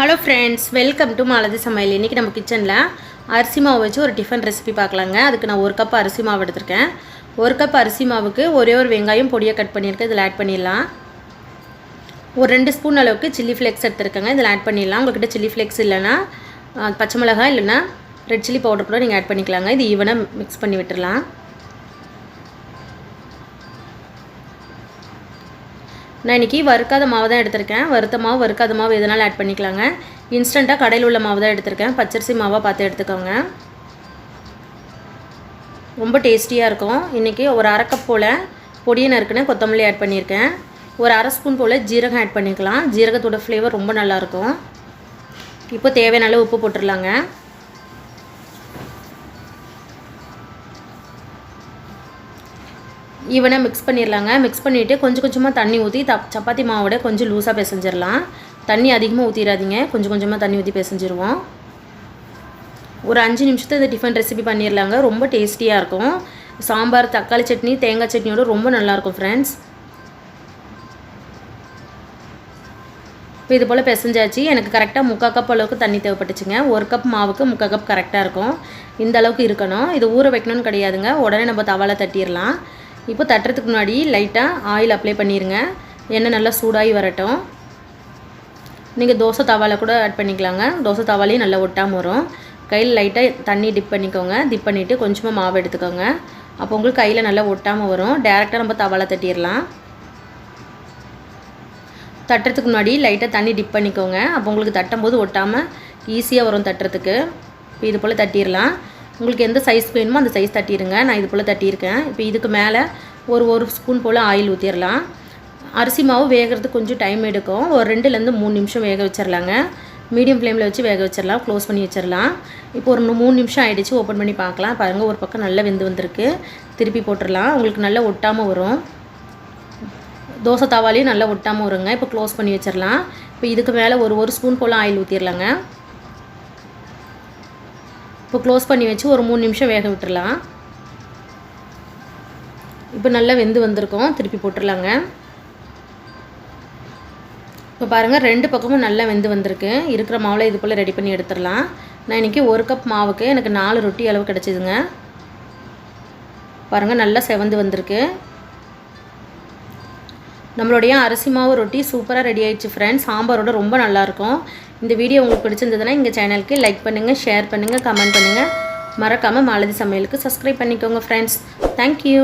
Hello friends, welcome to malathi samayal. இன்றைக்கி நம்ம கிச்சனில் அரிசி மாவு வச்சு ஒரு டிஃபன் ரெசிபி பார்க்கலாங்க. அதுக்கு நான் ஒரு கப் அரிசி மாவு எடுத்திருக்கேன். ஒரு கப் அரிசி மாவுக்கு ஒரே ஒரு வெங்காயம் பொடியாக கட் பண்ணியிருக்கேன். இதில் ஆட் பண்ணிடலாம். ஒரு 2 ஸ்பூன் அளவுக்கு சில்லி ஃப்ளேக்ஸ் எடுத்துருக்கேங்க. இதில் ஆட் பண்ணிடலாம். உங்கள்கிட்ட சில்லி ஃப்ளேக்ஸ் இல்லைன்னா பச்சை மிளகாய் இல்லைன்னா ரெட் சில்லி பவுடர் கூட நீங்கள் ஆட் பண்ணிக்கலாங்க. இது ஈவனாக மிக்ஸ் பண்ணி விட்டுடலாம். நான் இன்றைக்கி வறுக்காத மாவு தான் எடுத்திருக்கேன். வறுத்த மாவு வறுக்காத மாவு எதனாலும் ஆட் பண்ணிக்கலாங்க. இன்ஸ்டண்ட்டாக கடையில் உள்ள மாவு தான் எடுத்திருக்கேன். பச்சரிசி மாவாக பார்த்து எடுத்துக்கோங்க. ரொம்ப டேஸ்டியாக இருக்கும். இன்றைக்கி ஒரு அரை கப் போல் பொடியை நறுக்குன்னு கொத்தமல்லி ஆட் பண்ணியிருக்கேன். ஒரு அரை ஸ்பூன் போல் ஜீரகம் ஆட் பண்ணிக்கலாம். ஜீரகத்தோட ஃப்ளேவர் ரொம்ப நல்லாயிருக்கும். இப்போ தேவையான அளவு உப்பு போட்டுடலாங்க. ஈவனாக மிக்ஸ் பண்ணிடலாங்க. மிக்ஸ் பண்ணிவிட்டு கொஞ்சம் கொஞ்சமாக தண்ணி ஊற்றி சப்பாத்தி மாவோட கொஞ்சம் லூஸாக பிசைஞ்சிடலாம். தண்ணி அதிகமாக ஊற்றிடாதீங்க. கொஞ்சம் கொஞ்சமாக தண்ணி ஊற்றி பிசைஞ்சிருவோம். ஒரு 5 நிமிஷத்தை இந்த டிஃபன் ரெசிபி பண்ணிடலாங்க. ரொம்ப டேஸ்டியாக இருக்கும். சாம்பார், தக்காளி சட்னி, தேங்காய் சட்னியோட ரொம்ப நல்லாயிருக்கும் ஃப்ரெண்ட்ஸ். இப்போ இது போல் பிசைஞ்சாச்சு. எனக்கு கரெக்டாக 3/4 கப் அளவுக்கு தண்ணி தேவைப்பட்டுச்சுங்க. 1 கப் மாவுக்கு 3/4 கப் கரெக்டாக இருக்கும். இந்த அளவுக்கு இருக்கணும். இது ஊற வைக்கணும்னு கிடையாதுங்க. உடனே நம்ம தவால தட்டிடலாம். இப்போ தட்டுறதுக்கு முன்னாடி லைட்டாக ஆயில் அப்ளை பண்ணிடுங்க. எண்ணெய் நல்லா சூடாகி வரட்டும். நீங்கள் தோசை தவாவில் கூட ஆட் பண்ணிக்கலாங்க. தோசை தவாலையும் நல்லா ஒட்டாமல் வரும். கையில் லைட்டாக தண்ணி டிப் பண்ணிக்கோங்க. டிப் பண்ணிவிட்டு கொஞ்சமாக மாவு எடுத்துக்கோங்க. அப்போ உங்களுக்கு கையில் நல்லா ஒட்டாமல் வரும். டேரெக்டாக நம்ம தவால தட்டிடலாம். தட்டுறதுக்கு முன்னாடி லைட்டாக தண்ணி டிப் பண்ணிக்கோங்க. அப்போ உங்களுக்கு தட்டும்போது ஒட்டாமல் ஈஸியாக வரும் தட்டுறதுக்கு. இப்போ இது போல் தட்டிடலாம். உங்களுக்கு எந்த சைஸ் வேணுமோ அந்த சைஸ் தட்டிடுங்க. நான் இது போல் தட்டியிருக்கேன். இப்போ இதுக்கு மேலே ஒரு ஸ்பூன் போல் ஆயில் ஊற்றிடலாம். அரிசி மாவு வேகிறதுக்கு கொஞ்சம் டைம் எடுக்கும். ஒரு 2லேருந்து 3 நிமிஷம் வேக வச்சிடலாங்க. மீடியம் ஃப்ளேமில் வச்சு வேக வச்சிடலாம். க்ளோஸ் பண்ணி வச்சிடலாம். இப்போ ஒரு 3 நிமிஷம் ஆகிடுச்சு. ஓப்பன் பண்ணி பார்க்கலாம். பாருங்கள், ஒரு பக்கம் நல்லா வெந்து வந்திருக்கு. திருப்பி போட்டுடலாம். உங்களுக்கு நல்லா ஒட்டாமல் வரும். தோசை தவாலையும் நல்லா ஒட்டாமல் வருங்க. இப்போ க்ளோஸ் பண்ணி வச்சிடலாம். இப்போ இதுக்கு மேலே ஒரு ஸ்பூன் போல் ஆயில் ஊற்றிடலாங்க. இப்போ க்ளோஸ் பண்ணி வச்சு ஒரு 3 நிமிஷம் வேக விட்டுடலாம். இப்போ நல்லா வெந்து வந்திருக்கோம். திருப்பி போட்டுடலாங்க. இப்போ பாருங்கள், 2 பக்கமும் நல்லா வெந்து வந்திருக்கு. இருக்கிற மாவில் இது போல் ரெடி பண்ணி எடுத்துடலாம். நான் இன்றைக்கி 1 கப் மாவுக்கு எனக்கு 4 ரொட்டி அளவு கிடச்சிதுங்க. பாருங்கள், நல்லா செவந்து வந்திருக்கு. நம்மளுடைய அரிசி மாவு ரொட்டி சூப்பராக ரெடி ஆகிடுச்சு ஃப்ரெண்ட்ஸ். சாம்பாரோட ரொம்ப நல்லாயிருக்கும். இந்த வீடியோ உங்களுக்கு பிடிச்சிருந்ததுன்னா எங்கள் சேனலுக்கு லைக் பண்ணுங்கள், ஷேர் பண்ணுங்கள், கமெண்ட் பண்ணுங்கள். மறக்காமல் malathi சமையலுக்கு சப்ஸ்கிரைப் பண்ணிக்கோங்க ஃப்ரெண்ட்ஸ். தேங்க்யூ.